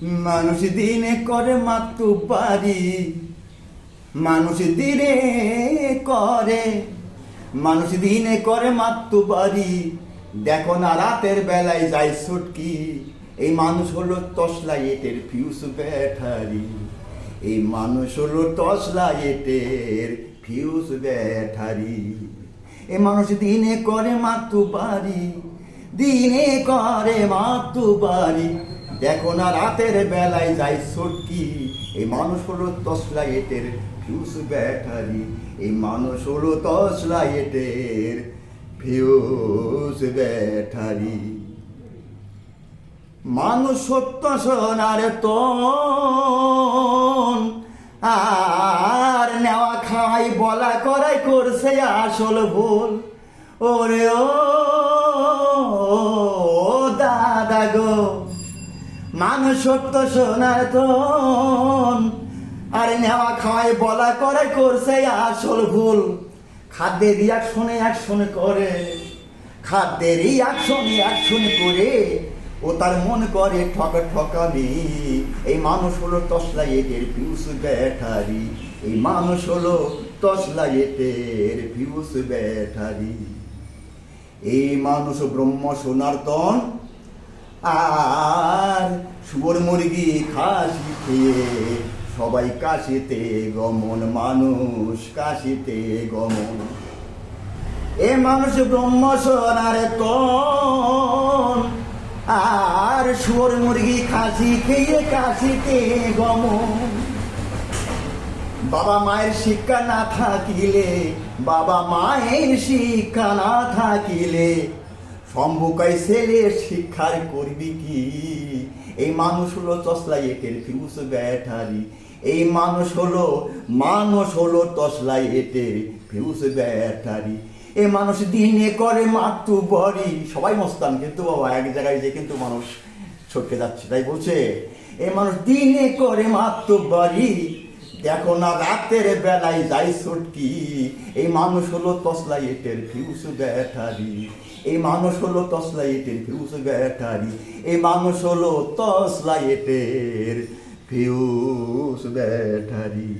মানুষ দিনে করে মাতু পারি, মানুষ দিনে করে, মানুষ দিনে করে মাতু পারি। দেখো না রাতের বেলায় যায় ছুটকি। এই মানুষ হলো টর্চ লাইটের ফিউজ ব্যাটারি। এই মানুষ হলো টর্চ লাইটের ফিউজ ব্যাটারি। এই মানুষ দিনে করে মাতু পারি, দিনে করে মাতু পারি। দেখো না রাতের বেলায় যায় ছুটকি। এই মানুষ হলো টর্চ লাইটের ফিউজ ব্যাটারি। এই মানুষ হলো টর্চ লাইটের ফিউজ ব্যাটারি। মানুষ সত্য সোনার তন, আর নেওয়া খাই বলা করাই করছে আসল ভুল। ওরে ও দাদা গো, মানুষ সত্য সোনার তন, আর নেওয়া খাওয়াই বলা করাই করছে আসল ভুল। খাদ্যের অ্যাকশন করে, খাদ্যের অ্যাকশন করে ও তার মন করে ঠকামি। এই মানুষ হলো টর্চ লাইটের ফিউজ ব্যাটারি। এই মানুষ হলো টর্চ লাইটের ফিউজ ব্যাটারি। এই মানুষ ব্রহ্ম সনাতন, আর শুয়োর মুরগি খাসি খেয়ে সবাই কাশিতে গমন, মানুষ কাশিতে গমন। এ মানুষ ব্রহ্ম সনাতন, আর শুয়োর মুরগি খাসি খেয়ে কাশিতে গমন। বাবা মায়ের শিক্ষা না থাকিলে, বাবা মায়ের শিক্ষা না থাকিলে সম্ভুকাই ছেলে শিক্ষার করবি কি? এই মানুষ হলো টর্চ লাইটের ফিউজ ব্যাটারি। এই মানুষ হলো টর্চ লাইটের ফিউজ ব্যাটারি। এই মানুষ দিনে করে মাতু বড়ি। সবাই মস্তান, কিন্তু বাবা এক জায়গায় যে কিন্তু মানুষ ছটকে যাচ্ছে, তাই বলছে এই মানুষ দিনে করে মাতু বড়ি। দেখো না রাতের বেলায় যাই ছুটকি। এই মানুষ হলো টর্চ লাইটের ফিউজ ব্যাটারি। এই মানুষ হলো টর্চ লাইটের ফিউজ ব্যাটারি। এই মানুষ হলো টর্চ লাইটের ফিউজ ব্যাটারি।